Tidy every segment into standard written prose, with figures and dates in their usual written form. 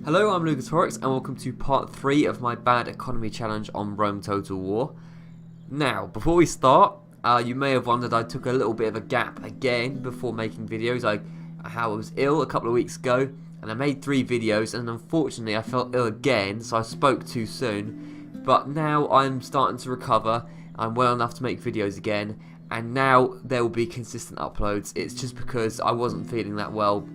Hello, I'm Lucas and welcome to part 3 of my bad economy challenge on Rome Total War. Now, before we start, you may have wondered I took a little bit of a gap again before making videos. I was ill a couple of weeks ago and I made 3 videos, and unfortunately I felt ill again, so I spoke too soon. But now I'm starting to recover, I'm well enough to make videos again, and now there will be consistent uploads. It's just because I wasn't feeling that well.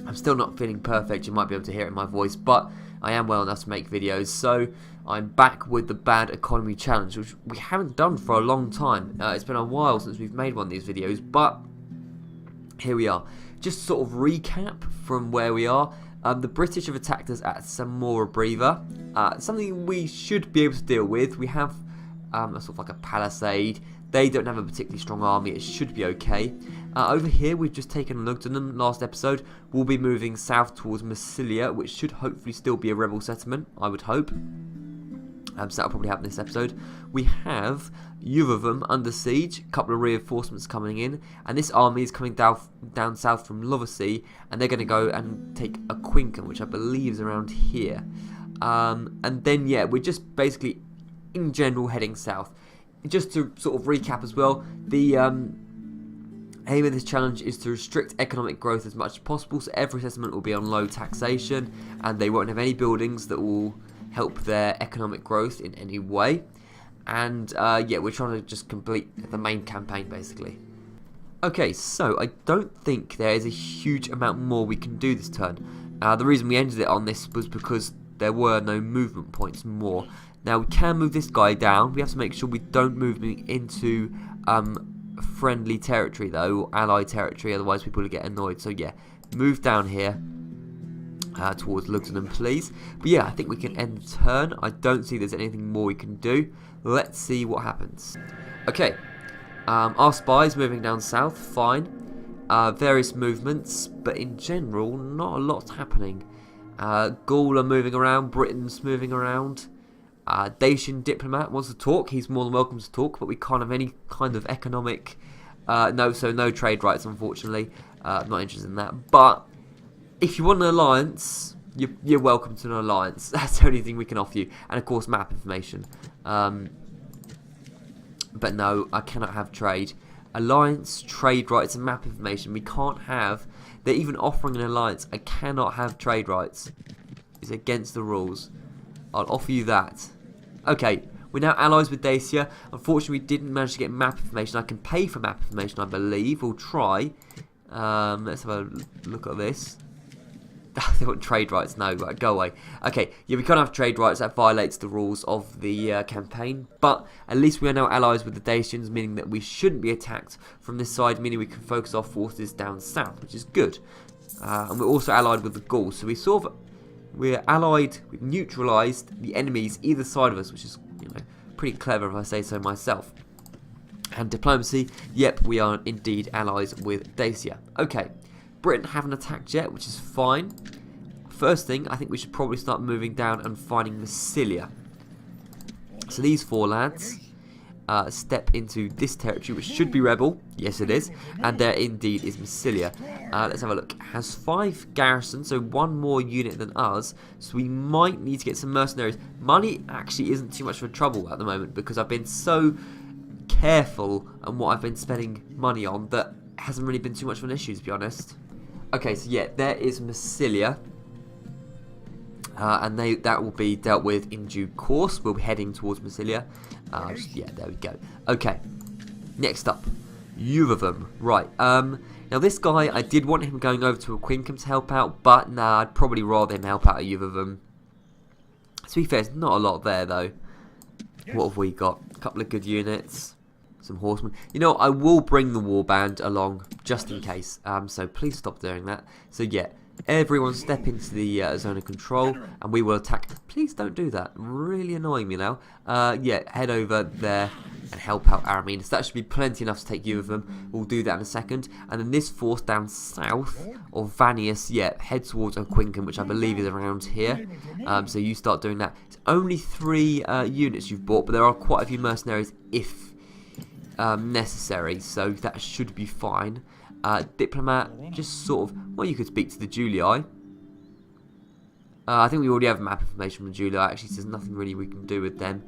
I'm still not feeling perfect, you might be able to hear it in my voice, but I am well enough to make videos. So I'm back with the bad economy challenge, which we haven't done for a long time. It's been a while since we've made one of these videos, but here we are. Just sort of recap from where we are. The British have attacked us at Samora Breva, something we should be able to deal with. We have a sort of like a palisade. They don't have a particularly strong army, it should be okay. Over here we've just taken Lugdunum last episode. We'll be moving south towards Massilia, which should hopefully still be a rebel settlement, I would hope. So that'll probably happen this episode. We have Uvavum under siege, a couple of reinforcements coming in, and this army is coming down south from Lovasea, and they're going to go and take a Quincum, which I believe is around here. And then yeah, we're just basically in general heading south. Just to sort of recap as well, the aim of this challenge is to restrict economic growth as much as possible, so every settlement will be on low taxation and they won't have any buildings that will help their economic growth in any way. And yeah, we're trying to just complete the main campaign basically. Okay, so I don't think there is a huge amount more we can do this turn. The reason we ended it on this was because there were no movement points more. Now we can move this guy down. We have to make sure we don't move him into friendly territory though, or allied territory, otherwise people will get annoyed. So yeah, move down here towards Lugdunum please. But yeah, I think we can end the turn. I don't see there's anything more we can do. Let's see what happens. Okay, our spies moving down south, fine. Various movements, but in general not a lot happening. Gaul are moving around, Britain's moving around. Dacian diplomat wants to talk. He's more than welcome to talk, but we can't have any kind of economic no trade rights, unfortunately. I'm not interested in that. But if you want an alliance, you're welcome to an alliance. That's the only thing we can offer you, and of course map information. But no, I cannot have trade. Alliance, trade rights, and map information. We can't have. They're even offering an alliance. I cannot have trade rights. It's against the rules. I'll offer you that. Okay, we're now allies with Dacia. Unfortunately, we didn't manage to get map information. I can pay for map information, I believe. We'll try. Let's have a look at this. They want trade rights. No, right, go away. Okay, yeah, we can't have trade rights. That violates the rules of the campaign. But at least we are now allies with the Dacians, meaning that we shouldn't be attacked from this side, meaning we can focus our forces down south, which is good. And we're also allied with the Gauls. So we're allied, we've neutralised the enemies either side of us, which is, you know, pretty clever if I say so myself. And diplomacy, yep, we are indeed allies with Dacia. Okay, Britain haven't attacked yet, which is fine. First thing, I think we should probably start moving down and finding Massilia. So these 4 lads step into this territory, which should be rebel. Yes, it is. And there indeed is Massilia. Let's have a look. Has 5 garrisons, so 1 more unit than us. So we might need to get some mercenaries. Money actually isn't too much of a trouble at the moment because I've been so careful on what I've been spending money on that it hasn't really been too much of an issue, to be honest. Okay, so yeah, there is Massilia. And that will be dealt with in due course. We'll be heading towards Massilia. Yeah, there we go. Okay, next up, Uvavum. Right, now this guy, I did want him going over to a Quincum to help out, but nah, I'd probably rather him help out at Uvavum. To be fair, there's not a lot there though. What have we got? A couple of good units, some horsemen. You know, I will bring the warband along just in case. So please stop doing that. So yeah. Everyone step into the zone of control and we will attack. Please don't do that. Really annoying me now. Yeah, head over there and help out Araminus. That should be plenty enough to take you of them. We'll do that in a second. And then this force down south of Vanius, yeah, head towards Quincum, which I believe is around here. So you start doing that. It's only 3 units you've bought, but there are quite a few mercenaries if necessary. So that should be fine. Diplomat, just sort of, well, you could speak to the Julii. I think we already have map information from Julia. Actually, so there's nothing really we can do with them.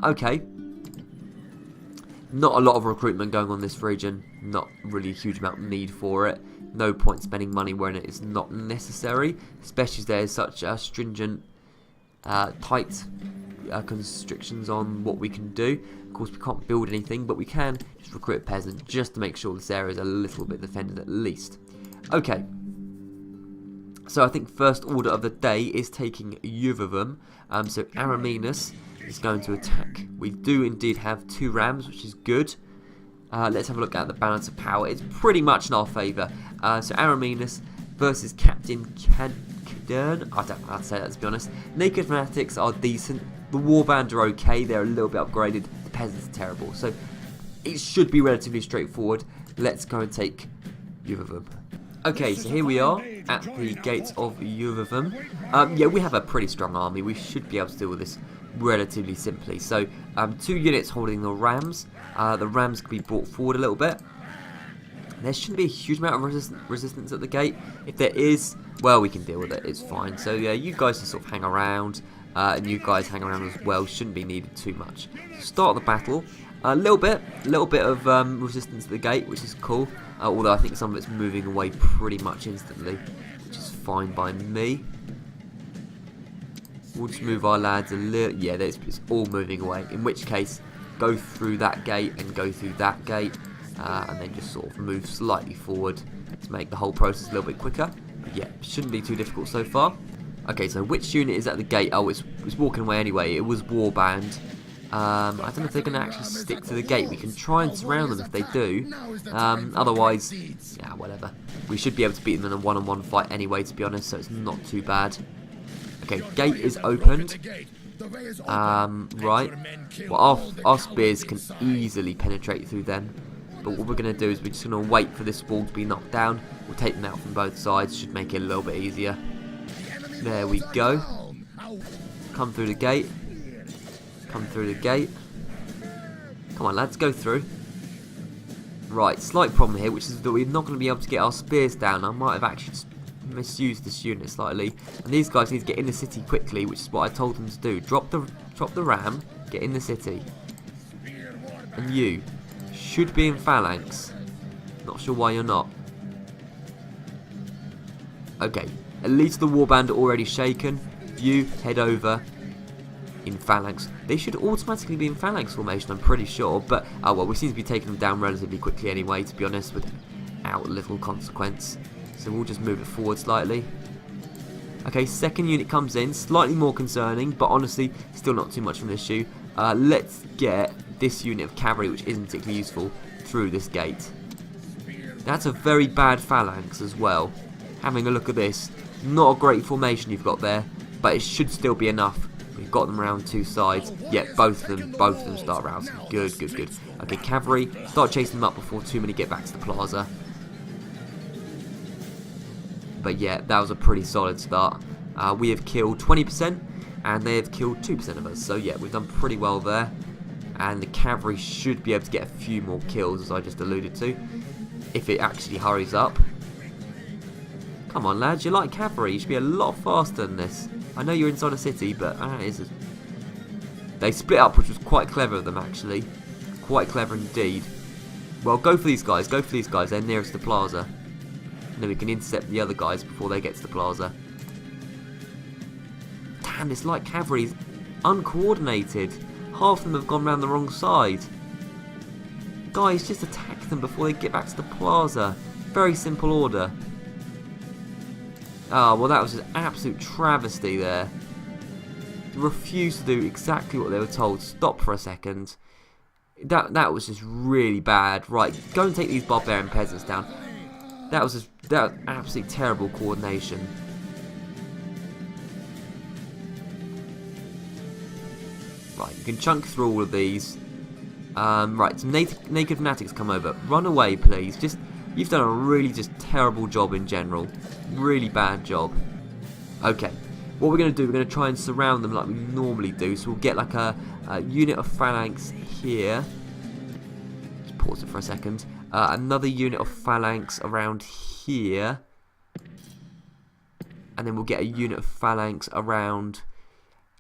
Okay. Not a lot of recruitment going on in this region. Not really a huge amount of need for it. No point spending money when it is not necessary. Especially as there is such stringent, tight constrictions on what we can do. Of course, we can't build anything, but we can just recruit a peasant just to make sure this area is a little bit defended at least. Okay. So I think first order of the day is taking Uvavum. So Araminus is going to attack. We do indeed have 2 rams, which is good. Let's have a look at the balance of power. It's pretty much in our favour. So Araminus versus Captain Cadern. I don't know how to say that, to be honest. Naked Fanatics are decent. The Warband are okay. They're a little bit upgraded. The Peasants are terrible. So it should be relatively straightforward. Let's go and take Uvavum. Okay, so here we are at the gates of Uvavum. Yeah, we have a pretty strong army. We should be able to deal with this relatively simply. So, 2 units holding the rams. The rams can be brought forward a little bit. There shouldn't be a huge amount of resistance at the gate. If there is, well, we can deal with it. It's fine. So, yeah, you guys just sort of hang around. And you guys hang around as well. Shouldn't be needed too much. So start the battle. A little bit of resistance at the gate, which is cool. Although I think some of it's moving away pretty much instantly, which is fine by me. We'll just move our lads a little. Yeah, it's all moving away. In which case, go through that gate and go through that gate, and then just sort of move slightly forward to make the whole process a little bit quicker. But yeah, shouldn't be too difficult so far. Okay, so which unit is at the gate? Oh, it's walking away anyway. It was Warband. I don't know if they're going to actually stick to the gate. We can try and surround them if they do. Otherwise, yeah, whatever. We should be able to beat them in a one-on-one fight anyway, to be honest, so it's not too bad. Okay, gate is opened. Right. Well, our spears can easily penetrate through them. But what we're going to do is we're just going to wait for this wall to be knocked down. We'll take them out from both sides. Should make it a little bit easier. There we go. Come through the gate. Come through the gate. Come on, lads, go through. Right, slight problem here, which is that we're not going to be able to get our spears down. I might have actually just misused this unit slightly. And these guys need to get in the city quickly, which is what I told them to do. Drop the ram, get in the city. And you should be in phalanx. Not sure why you're not. Okay, at least the warband are already shaken. You head over in phalanx. They should automatically be in phalanx formation, I'm pretty sure, but well, we seem to be taking them down relatively quickly anyway, to be honest, without little consequence. So we'll just move it forward slightly. Okay, second unit comes in, slightly more concerning, but honestly, still not too much of an issue. Let's get this unit of cavalry, which isn't particularly useful, through this gate. That's a very bad phalanx as well. Having a look at this, not a great formation you've got there, but it should still be enough. We've got them around 2 sides. Yeah, both of them start rousing. Good, good, good. Okay, cavalry, start chasing them up before too many get back to the plaza. But yeah, that was a pretty solid start. We have killed 20%, and they have killed 2% of us. So yeah, we've done pretty well there. And the cavalry should be able to get a few more kills, as I just alluded to, if it actually hurries up. Come on, lads, you like cavalry. You should be a lot faster than this. I know you're inside a city, but they split up, which was quite clever of them, actually. Quite clever indeed. Well, go for these guys. Go for these guys. They're nearest the plaza. And then we can intercept the other guys before they get to the plaza. Damn, this light cavalry is uncoordinated. Half of them have gone round the wrong side. Guys, just attack them before they get back to the plaza. Very simple order. Oh, well, that was just absolute travesty there. They refused to do exactly what they were told. Stop for a second. That was just really bad. Right, go and take these barbarian peasants down. That was absolutely terrible coordination. Right, you can chunk through all of these. Right, some naked fanatics come over. Run away, please. You've done a really just terrible job in general. Really bad job. Okay, what we're going to do, we're going to try and surround them like we normally do. So we'll get like a unit of phalanx here. Just pause it for a second. Another unit of phalanx around here. and then we'll get a unit of phalanx around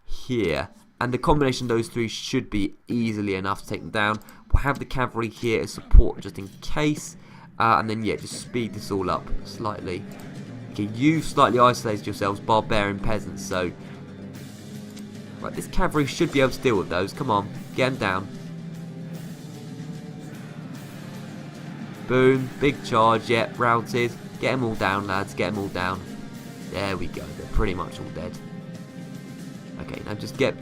here. And the combination of those three should be easily enough to take them down. We'll have the cavalry here as support just in case. And then, yeah, just speed this all up slightly. Okay, you've slightly isolated yourselves, barbarian peasants, so... Right, this cavalry should be able to deal with those. Come on, get them down. Boom, big charge, yep, routed. Get them all down, lads, get them all down. There we go, they're pretty much all dead. Okay, now just get...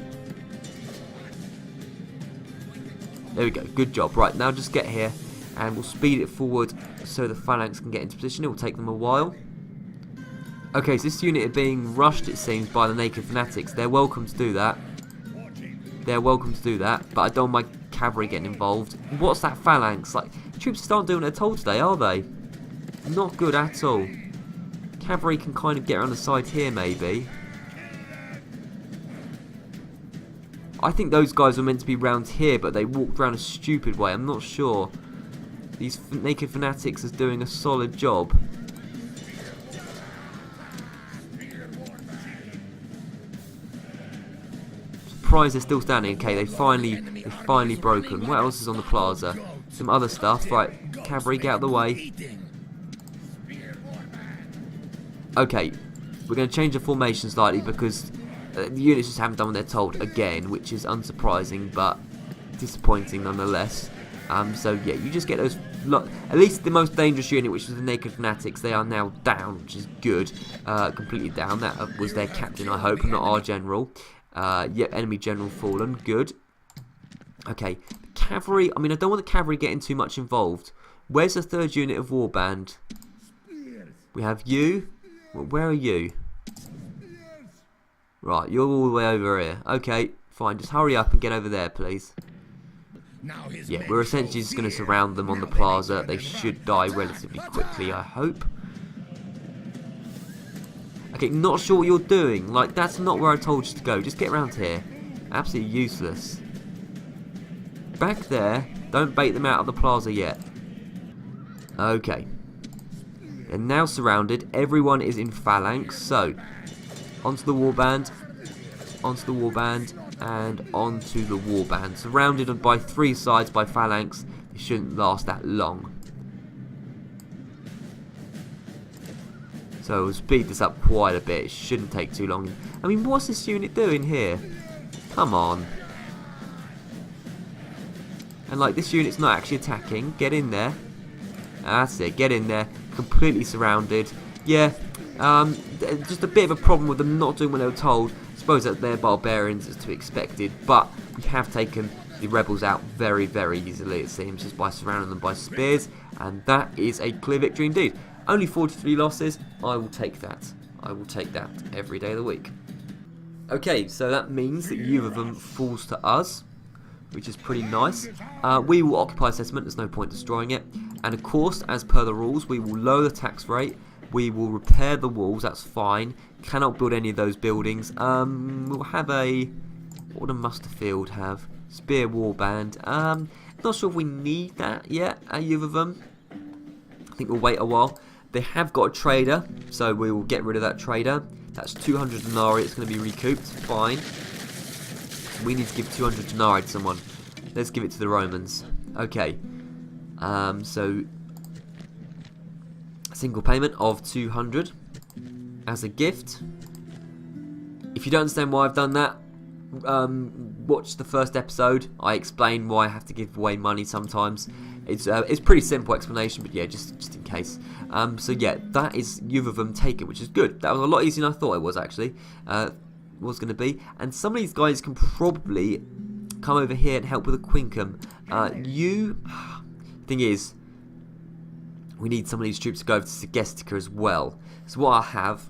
There we go, good job. Right, now just get here, and we'll speed it forward so the phalanx can get into position. It will take them a while. Okay, so this unit are being rushed, it seems, by the naked fanatics. They're welcome to do that. They're welcome to do that, but I don't want my cavalry getting involved. What's that phalanx? Like, troops just aren't doing what they're told today, are they? Not good at all. Cavalry can kind of get around the side here, maybe. I think those guys were meant to be round here, but they walked around a stupid way. I'm not sure. These naked fanatics is doing a solid job. Surprised they're still standing. Okay, they finally broken. What else is on the plaza? Some other stuff. Right, cavalry, get out of the way. Okay, we're going to change the formation slightly because the units just haven't done what they're told again, which is unsurprising but disappointing nonetheless. So yeah, you just get those. Look, at least the most dangerous unit, which was the naked fanatics, they are now down, which is good. Completely down. That was their captain, I hope, not our general. Yep, enemy general fallen. Good. Okay, cavalry. I mean, I don't want the cavalry getting too much involved. Where's the third unit of warband? We have you. Well, where are you? Right, you're all the way over here. Okay, fine. Just hurry up and get over there, please. Yeah, we're essentially just going to surround them on the plaza. They should die relatively quickly, I hope. Okay, not sure what you're doing. Like, that's not where I told you to go. Just get around here. Absolutely useless. Back there. Don't bait them out of the plaza yet. Okay. They're now surrounded. Everyone is in phalanx. So, onto the warband. Onto the warband. And onto the warband. Surrounded by three sides by phalanx. It shouldn't last that long. So we'll speed this up quite a bit. It shouldn't take too long. I mean, what's this unit doing here? Come on. And like, this unit's not actually attacking. Get in there. That's it. Get in there. Completely surrounded. Yeah. Just a bit of a problem with them not doing what they were told. I suppose that they're barbarians, as to be expected. But we have taken the rebels out very, very easily, it seems, just by surrounding them by spears. And that is a clear victory indeed. Only 43 losses. I will take that. I will take that every day of the week. Okay, so that means that you of them falls to us, which is pretty nice. We will occupy settlement. There's no point destroying it. And of course, as per the rules, we will lower the tax rate. We will repair the walls. That's fine. Cannot build any of those buildings. We'll have a... What would a muster field have? Spear warband. Not sure if we need that yet. You of them. I think we'll wait a while. They have got a trader, so we will get rid of that trader. That's 200 denarii. It's going to be recouped. Fine. We need to give 200 denarii to someone. Let's give it to the Romans. Okay. So a single payment of 200 as a gift. If you don't understand why I've done that, watch the first episode. I explain why I have to give away money sometimes. It's pretty simple explanation, but yeah, just in case. So yeah, that is you of them taken, which is good. That was a lot easier than I thought it was actually. Was going to be. And some of these guys can probably come over here and help with a quincum. Thing is, we need some of these troops to go over to Segestica as well. So what I'll have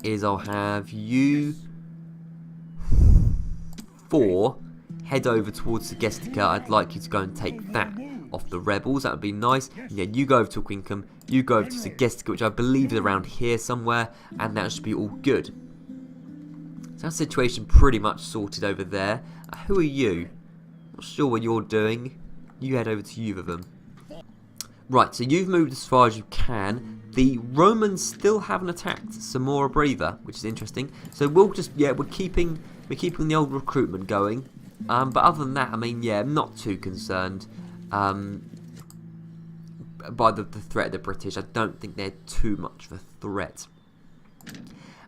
is I'll have you 4 head over towards Segestica. I'd like you to go and take that off the rebels. That would be nice. And yeah, you go over to Quincum, you go over to Segestica, which I believe is around here somewhere, and that should be all good. So that situation pretty much sorted over there. Who are you? Not sure what you're doing. You head over to you of them. Right, so you've moved as far as you can. The Romans still haven't attacked Samora Breva, which is interesting. So we'll just, yeah, we're keeping the old recruitment going. But other than that, I mean, yeah, I'm not too concerned by the threat of the British. I don't think they're too much of a threat.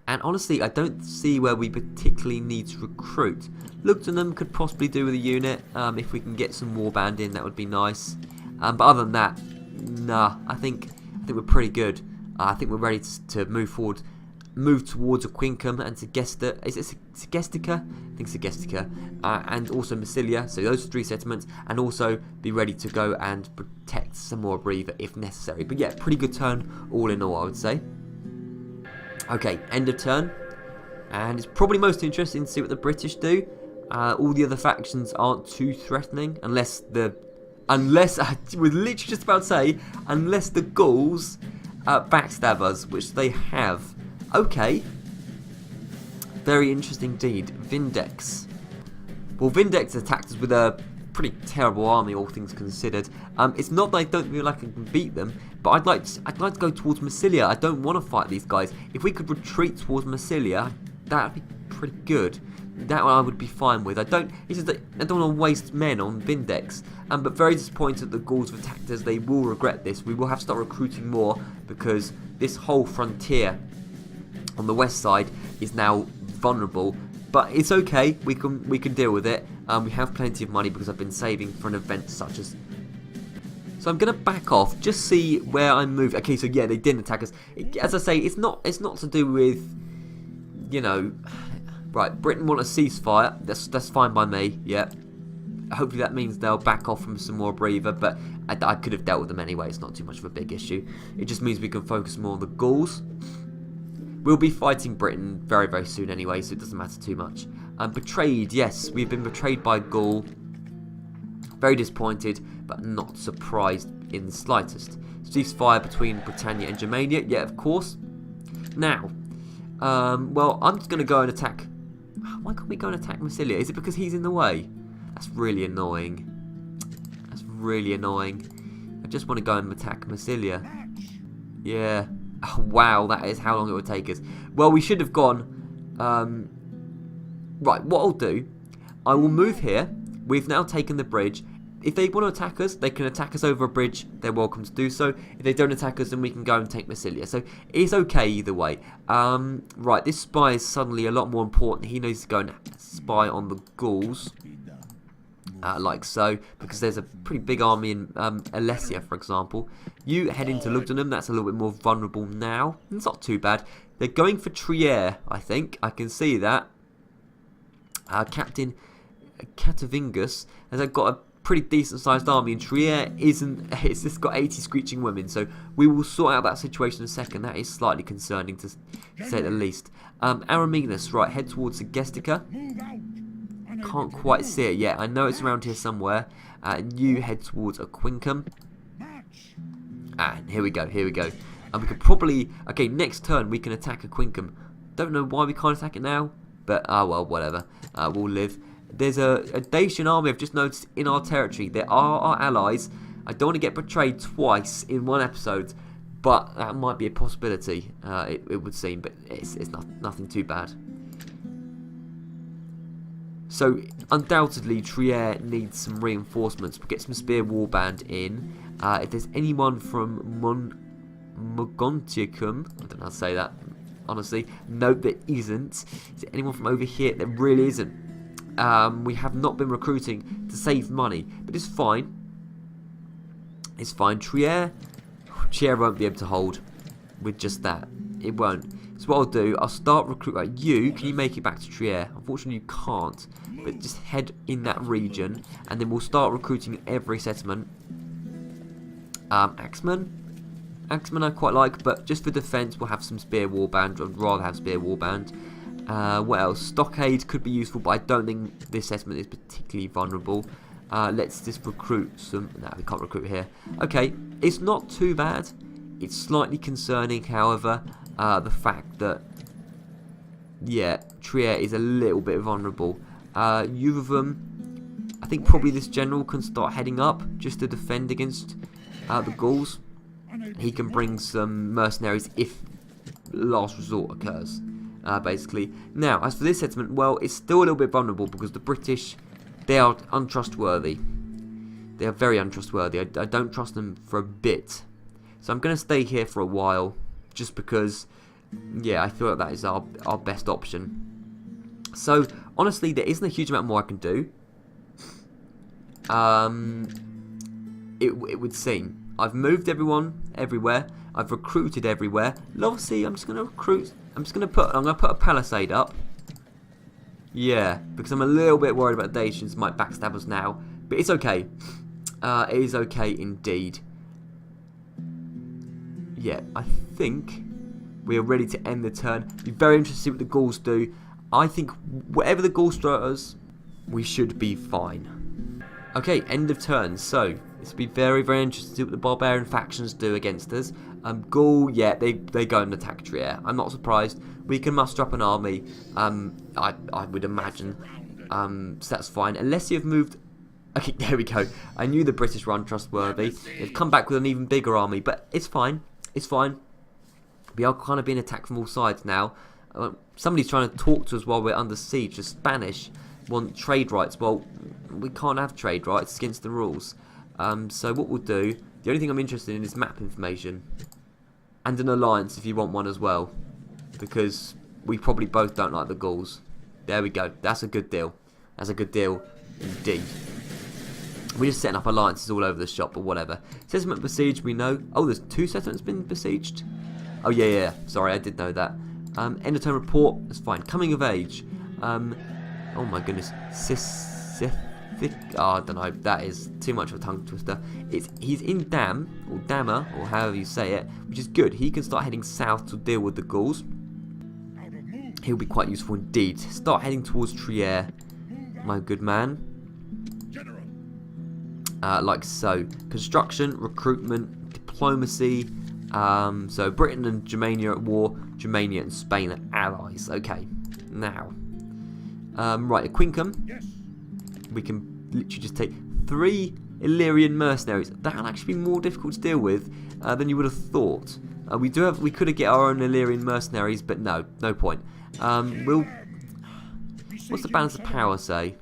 And honestly, I don't see where we particularly need to recruit. Lugdunum could possibly do with a unit. If we can get some warband in, that would be nice. But other than that, nah, I think we're pretty good. I think we're ready to move forward, move towards Aquincum and Segesta. Is it Segestica? I think Segestica, and also Massilia. So those 3 settlements, and also be ready to go and protect some more Breva if necessary. But yeah, pretty good turn all in all, I would say. Okay, end of turn, and it's probably most interesting to see what the British do. All the other factions aren't too threatening, unless I was literally just about to say, unless the Gauls backstab us, which they have. Okay, very interesting indeed. Vindex. Well, Vindex attacked us with a pretty terrible army, all things considered. It's not that I don't feel like I can beat them, but I'd like to go towards Massilia. I don't want to fight these guys. If we could retreat towards Massilia, that'd be pretty good. That one I would be fine with. It's just that I don't want to waste men on Vindex. But very disappointed that the Gauls have attacked us. They will regret this. We will have to start recruiting more because this whole frontier on the west side is now vulnerable. But it's okay. We can deal with it. We have plenty of money because I've been saving for an event such as. So I'm gonna back off, just see where I move. Okay, so yeah, they didn't attack us. As I say, it's not to do with, you know. Right, Britain want a ceasefire. That's fine by me. Yeah. Hopefully that means they'll back off from some more Breva, but I could have dealt with them anyway. It's not too much of a big issue. It just means we can focus more on the Gauls. We'll be fighting Britain very, very soon anyway, so it doesn't matter too much. Betrayed, yes, we've been betrayed by Gaul. Very disappointed, but not surprised in the slightest. Ceasefire between Britannia and Germania, yeah, of course. Now, well, I'm just going to go and attack. Why can't we go and attack Massilia? Is it because he's in the way? That's really annoying. That's really annoying. I just want to go and attack Massilia. Yeah. Oh, wow, that is how long it would take us. Well, we should have gone. Right, what I'll do, I will move here. We've now taken the bridge. If they want to attack us, they can attack us over a bridge. They're welcome to do so. If they don't attack us, then we can go and take Massilia. So it's okay either way. Right, this spy is suddenly a lot more important. He needs to go and spy on the Gauls. Like so, because there's a pretty big army in Alesia, for example. You head into Lugdunum. That's a little bit more vulnerable now. It's not too bad. They're going for Trier, I think. I can see that. Captain Catavingus has got a pretty decent sized army, and Trier isn't. It's just got 80 screeching women, so we will sort out that situation in a second. That is slightly concerning to say the least. Araminas, right, head towards Segestica. Can't quite see it yet. I know it's around here somewhere. You head towards Aquincum. And here we go, here we go. And we could probably, okay, next turn we can attack Aquincum. Don't know why we can't attack it now, but well, whatever. We'll live. There's a Dacian army I've just noticed in our territory. There are our allies. I don't want to get betrayed twice in one episode, but that might be a possibility. It would seem, but it's nothing too bad. So undoubtedly Trier needs some reinforcements. We'll get some spear warband in. If there's anyone from Mogontiacum, I don't know how to say that, honestly. No, there isn't. Is there anyone from over here? There really isn't. We have not been recruiting to save money, but it's fine. It's fine. Trier won't be able to hold with just that. It won't. So what I'll do, I'll start recruiting. You, can you make it back to Trier? Unfortunately, you can't. But just head in that region, and then we'll start recruiting every settlement. Axeman I quite like, but just for defence, we'll have some spear warband. I'd rather have spear warband. What else? Stockade could be useful, but I don't think this settlement is particularly vulnerable. Let's just recruit some. No, we can't recruit here. Okay, it's not too bad. It's slightly concerning, however, the fact that, yeah, Trier is a little bit vulnerable. Urovum, I think probably this general can start heading up just to defend against the Gauls, he can bring some mercenaries if last resort occurs, basically. Now, as for this settlement, well, it's still a little bit vulnerable because the British, they are untrustworthy. They are very untrustworthy. I don't trust them for a bit. So I'm going to stay here for a while, just because, yeah, I feel like that is our best option. So, honestly, there isn't a huge amount more I can do. It would seem. I've moved everyone everywhere. I've recruited everywhere. Obviously, I'm just going to recruit. I'm going to put a palisade up. Yeah, because I'm a little bit worried about the Dacians might backstab us now. But it's okay. It is okay indeed. Yeah, I think we are ready to end the turn. Be very interested to see what the Gauls do. I think whatever the Gauls throw at us, we should be fine. Okay, end of turn. So this will be very, very interesting to see what the barbarian factions do against us. Gaul, yeah, they go and attack Trier. I'm not surprised. We can muster up an army. I would imagine. So that's fine. Unless you've moved. Okay, there we go. I knew the British were untrustworthy. They've come back with an even bigger army, but it's fine. It's fine. We are kind of being attacked from all sides now. Somebody's trying to talk to us while we're under siege. The Spanish want trade rights. Well, we can't have trade rights. It's against the rules. So what we'll do, the only thing I'm interested in is map information. And an alliance if you want one as well. Because we probably both don't like the Gauls. There we go. That's a good deal. That's a good deal indeed. We're just setting up alliances all over the shop or whatever. Settlement besieged, we know. Oh, there's 2 settlements been besieged? Oh, yeah. Sorry, I did know that. End of turn report, that's fine. Coming of age. Oh my goodness. I don't know. That is too much of a tongue twister. He's in Dam, or Dammer, or however you say it, which is good. He can start heading south to deal with the Gauls. He'll be quite useful indeed. Start heading towards Trier, my good man. Like so. Construction, recruitment, diplomacy. So Britain and Germania at war. Germania and Spain are allies. Okay. Now. Right, a Quincum. We can literally just take 3 Illyrian mercenaries. That'll actually be more difficult to deal with than you would have thought. We could have get our own Illyrian mercenaries, but no point. What's the balance of power say?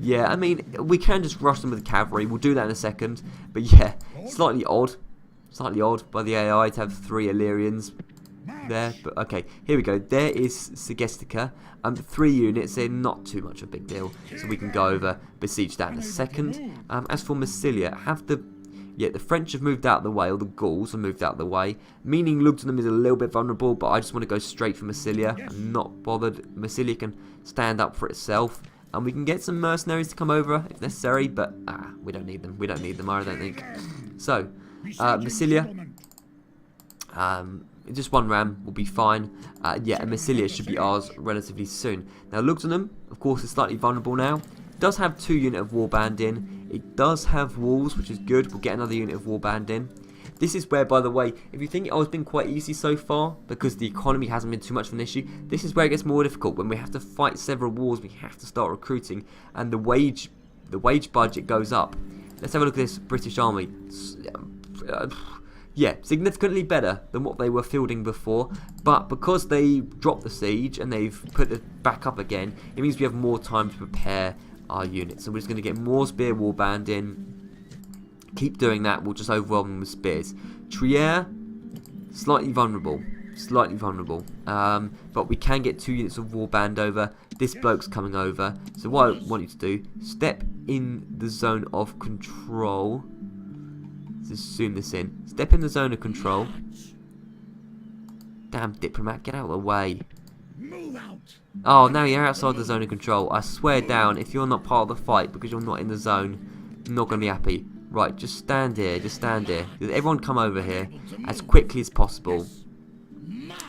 Yeah, I mean, we can just rush them with the cavalry. We'll do that in a second. But yeah, slightly odd by the AI to have 3 Illyrians there. But okay, here we go. There is Segestica. 3 units, they're not too much of a big deal. So we can go over, besiege that in a second. As for Massilia, the French have moved out of the way, or the Gauls have moved out of the way. Meaning Lugdunum is a little bit vulnerable, but I just want to go straight for Massilia. I'm not bothered. Massilia can stand up for itself. And we can get some mercenaries to come over if necessary, but we don't need them. We don't need them, I don't think. So, Massilia, just 1 ram will be fine. Yeah, and Massilia should be ours relatively soon. Now, Lugdunum, of course, is slightly vulnerable now. It does have 2 units of warband in. It does have walls, which is good. We'll get another unit of warband in. This is where, by the way, if you think it's been quite easy so far, because the economy hasn't been too much of an issue, this is where it gets more difficult. When we have to fight several wars, we have to start recruiting, and the wage budget goes up. Let's have a look at this British army. Yeah, significantly better than what they were fielding before, but because they dropped the siege and they've put it back up again, it means we have more time to prepare our units. So we're just going to get more spear warband in. Keep doing that, we'll just overwhelm them with spears. Trier, slightly vulnerable. But we can get 2 units of warband over. This bloke's coming over. So what I want you to do, step in the zone of control. Let's zoom this in. Step in the zone of control. Damn diplomat, get out of the way. Oh, now you're outside the zone of control. I swear down, if you're not part of the fight because you're not in the zone, you're not going to be happy. Right, just stand here. Everyone come over here as quickly as possible.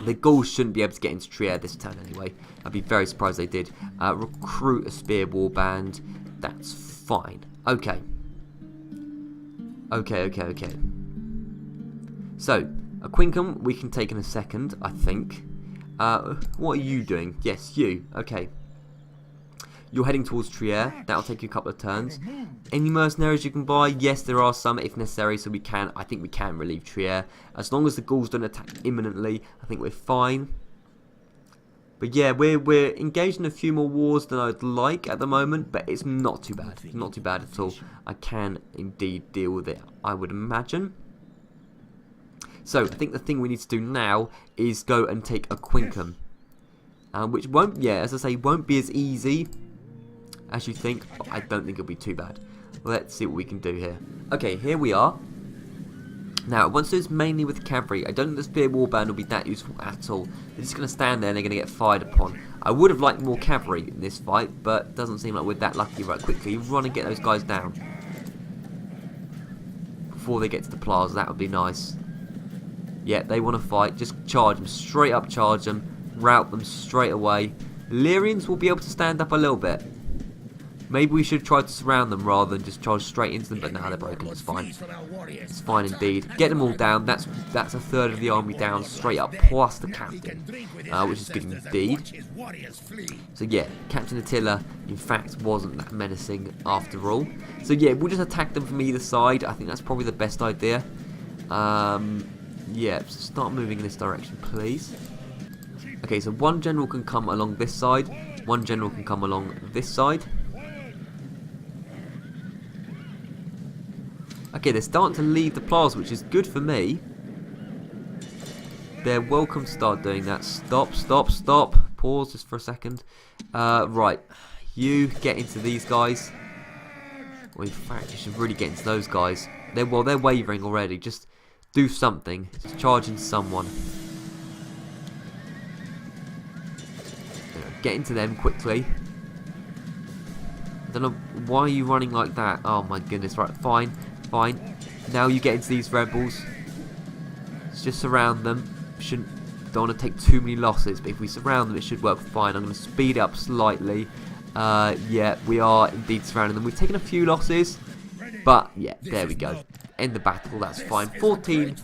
The Gauls shouldn't be able to get into Trier this turn anyway. I'd be very surprised they did. Recruit a spear warband. That's fine. Okay. So, a Quincum we can take in a second, I think. What are you doing? Yes, you. Okay. You're heading towards Trier. That'll take you a couple of turns. Any mercenaries you can buy? Yes, there are some if necessary, so I think we can relieve Trier. As long as the Gauls don't attack imminently, I think we're fine. But yeah, we're engaged in a few more wars than I'd like at the moment, but it's not too bad. It's not too bad at all. I can indeed deal with it, I would imagine. So, I think the thing we need to do now is go and take Aquincum. Which won't, yeah, as I say, won't be as easy as you think, but I don't think it'll be too bad. Let's see what we can do here. Okay, here we are. Now, once it's mainly with cavalry, I don't think the spear warband will be that useful at all. They're just going to stand there and they're going to get fired upon. I would have liked more cavalry in this fight, but it doesn't seem like we're that lucky. Right, quickly, run and get those guys down. Before they get to the plaza, that would be nice. Yeah, they want to fight. Just charge them, straight up charge them. Rout them straight away. Illyrians will be able to stand up a little bit. Maybe we should try to surround them rather than just charge straight into them, but now they're broken. It's fine. It's fine indeed. Get them all down. That's a third of the army down straight up, plus the captain, which is good indeed. So yeah, Captain Attila, in fact, wasn't that menacing after all. So yeah, we'll just attack them from either side. I think that's probably the best idea. Yeah, so start moving in this direction, please. Okay, so one general can come along this side. One general can come along this side. Okay, they're starting to leave the plaza, which is good for me. They're welcome to start doing that. Stop, stop, stop. Pause just for a second. Right, you get into these guys. Well, in fact, you should really get into those guys. They're wavering already. Just do something. Just charge in someone. Get into them quickly. I don't know why are you running like that. Oh my goodness. Right, fine. Fine. Now you get into these rebels. Let's just surround them. Don't want to take too many losses, but if we surround them, it should work fine. I'm going to speed up slightly. Yeah, we are indeed surrounding them. We've taken a few losses, but yeah, there we go. End the battle, that's fine. 14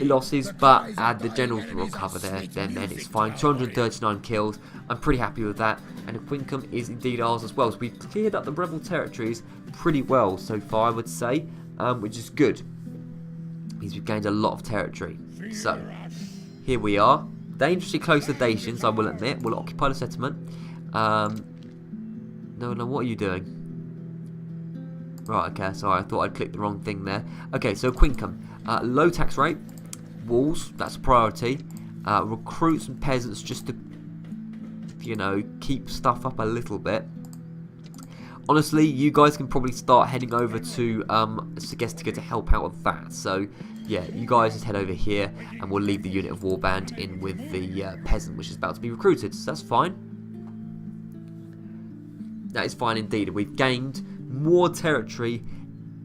losses, but the generals will recover then it's fine. 239 kills, I'm pretty happy with that. And Aquincum is indeed ours as well. So we've cleared up the rebel territories pretty well so far, I would say, which is good. Means we've gained a lot of territory. So, here we are. Dangerously close to Dacians, I will admit. We'll occupy the settlement. No, what are you doing? Right, okay, sorry, I thought I'd clicked the wrong thing there. Okay, so Aquincum. Low tax rate. Walls, that's a priority. Recruits and peasants just to, you know, keep stuff up a little bit. Honestly, you guys can probably start heading over to Segestica to help out with that. So, yeah, you guys just head over here and we'll leave the unit of warband in with the peasant, which is about to be recruited. So that's fine. That is fine indeed. We've gained more territory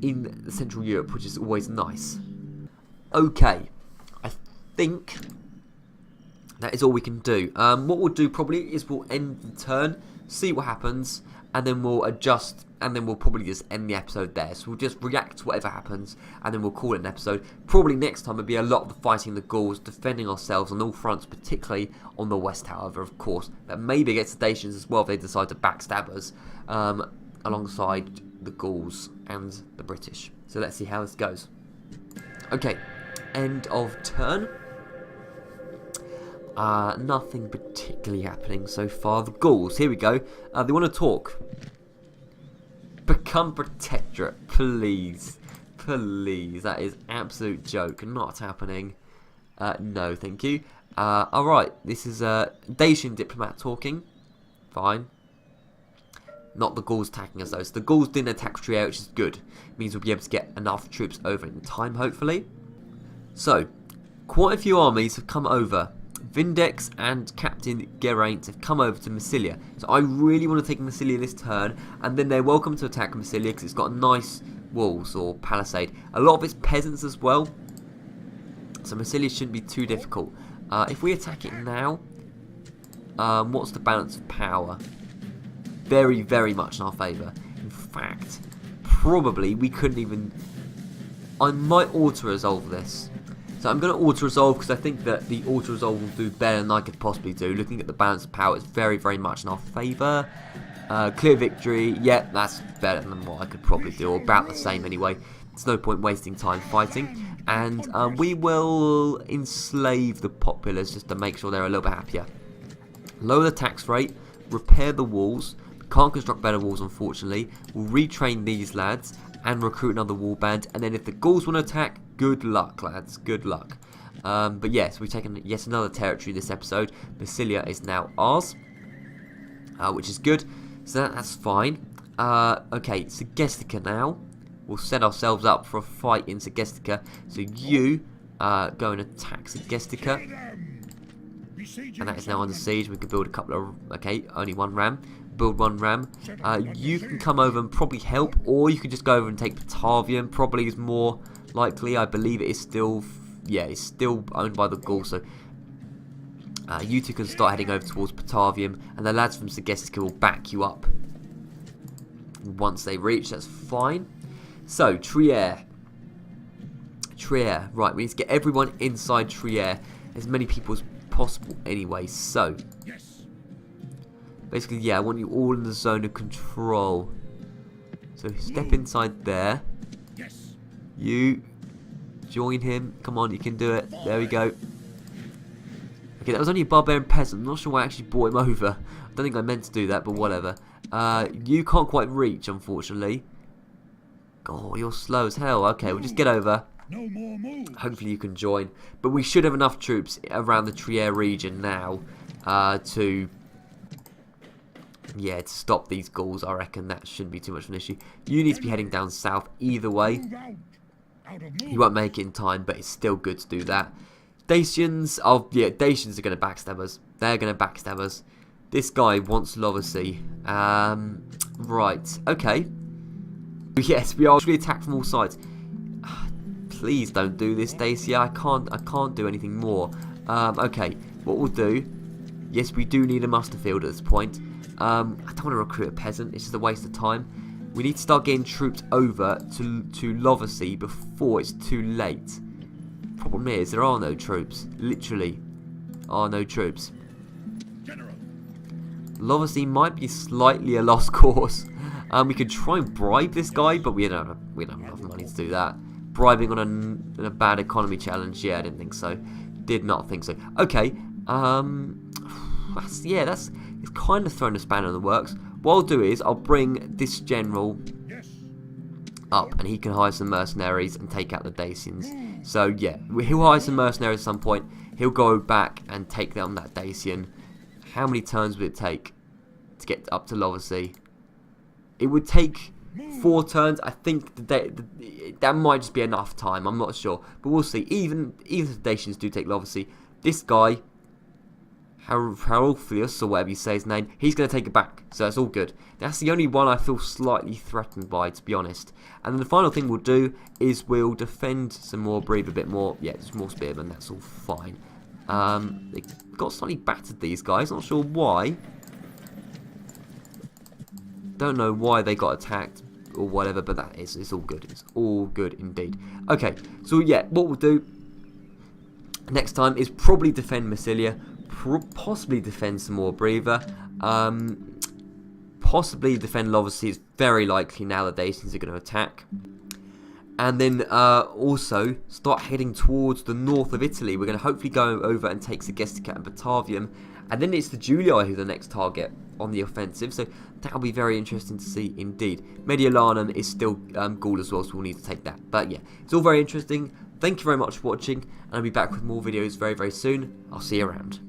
in Central Europe, which is always nice. Okay, I think that is all we can do. What we'll do probably is we'll end the turn, see what happens, and then we'll adjust, and then we'll probably just end the episode there. So we'll just react to whatever happens, and then we'll call it an episode. Probably next time it'll be a lot of the fighting the Gauls, defending ourselves on all fronts, particularly on the west, however, of course. But maybe against the Dacians as well if they decide to backstab us, alongside the Gauls and the British. So let's see how this goes. Okay, end of turn. Nothing particularly happening so far. The Gauls, here we go. They want to talk. Become protectorate, please. Please, that is absolute joke. Not happening. No, thank you. Alright, this is a Dacian diplomat talking. Fine. Not the Gauls attacking us though. So the Gauls didn't attack Trier, which is good. It means we'll be able to get enough troops over in time, hopefully. So, quite a few armies have come over. Vindex and Captain Geraint have come over to Massilia. So I really want to take Massilia this turn, and then they're welcome to attack Massilia because it's got nice walls or palisade. A lot of it's peasants as well, so Massilia shouldn't be too difficult. If we attack it now, what's the balance of power? Very, very much in our favour. In fact, probably we couldn't even... I might auto-resolve this. So I'm going to auto-resolve because I think that the auto-resolve will do better than I could possibly do. Looking at the balance of power, it's very, very much in our favour. Clear victory, yeah, that's better than what I could probably do, or about the same anyway. There's no point wasting time fighting. And we will enslave the populace just to make sure they're a little bit happier. Lower the tax rate, repair the walls. Can't construct better walls, unfortunately. We'll retrain these lads and recruit another wall band. And then if the Gauls want to attack, good luck, lads. Good luck. But yes, we've taken yet another territory this episode. Massilia is now ours, which is good. So that's fine. Okay, Segestica now. We'll set ourselves up for a fight in Segestica. So you go and attack Segestica. And that is now under siege. We can build a couple of... Okay, only one ram. Build one ram. You can come over and probably help, or you can just go over and take Batavium. Probably is more likely. I believe it is still... Yeah, it's still owned by the Gauls, so... you two can start heading over towards Batavium, and the lads from Segestica will back you up once they reach. That's fine. So, Trier. Trier. Right, we need to get everyone inside Trier. As many people as possible anyway. So, basically, yeah, I want you all in the zone of control. So, step inside there. You join him. Come on, you can do it. There we go. Okay, that was only a barbarian peasant. I'm not sure why I actually brought him over. I don't think I meant to do that, but whatever. You can't quite reach, unfortunately. Oh, you're slow as hell. Okay, we'll just get over. Hopefully you can join. But we should have enough troops around the Trier region now to stop these Gauls. I reckon that shouldn't be too much of an issue. You need to be heading down south either way. You won't make it in time, but it's still good to do that. Dacians, Dacians are going to backstab us. They're going to backstab us. This guy wants Lovacy. Right, okay. Yes, we are actually attacked from all sides. Please don't do this, Dacia. I can't do anything more. Okay, what we'll do... Yes, we do need a muster field at this point. I don't want to recruit a peasant. It's just a waste of time. We need to start getting troops over to Lovacy before it's too late. Problem is, there are no troops. Literally, are no troops. Lovacy might be slightly a lost cause. We could try and bribe this guy, but we don't have enough money to do that. Bribing on a bad economy challenge, yeah, I didn't think so. Did not think so. Okay, it's kind of thrown a spanner in the works. What I'll do is I'll bring this general up, and he can hire some mercenaries and take out the Dacians. So yeah, he'll hire some mercenaries at some point. He'll go back and take down that Dacian. How many turns would it take to get up to Lovacy? It would take 4 turns. I think that might just be enough time. I'm not sure, but we'll see. Even if the Dacians do take Lovacy, this guy, Harolfius, or whatever you say his name, he's going to take it back. So that's all good. That's the only one I feel slightly threatened by, to be honest. And then the final thing we'll do is we'll defend some more, breathe a bit more. Yeah, there's more spearmen. That's all fine. They got slightly battered, these guys. Not sure why. Don't know why they got attacked or whatever, but it's all good. It's all good indeed. Okay, so yeah, what we'll do next time is probably defend Massilia, possibly defend some more Breather, possibly defend Lovacy. It's very likely now the Dacians are going to attack. And then also start heading towards the north of Italy. We're going to hopefully go over and take Segestica and Batavium. And then it's the Julii who are the next target on the offensive. So that'll be very interesting to see indeed. Mediolanum is still Gaul as well, so we'll need to take that. But yeah, it's all very interesting. Thank you very much for watching. And I'll be back with more videos very, very soon. I'll see you around.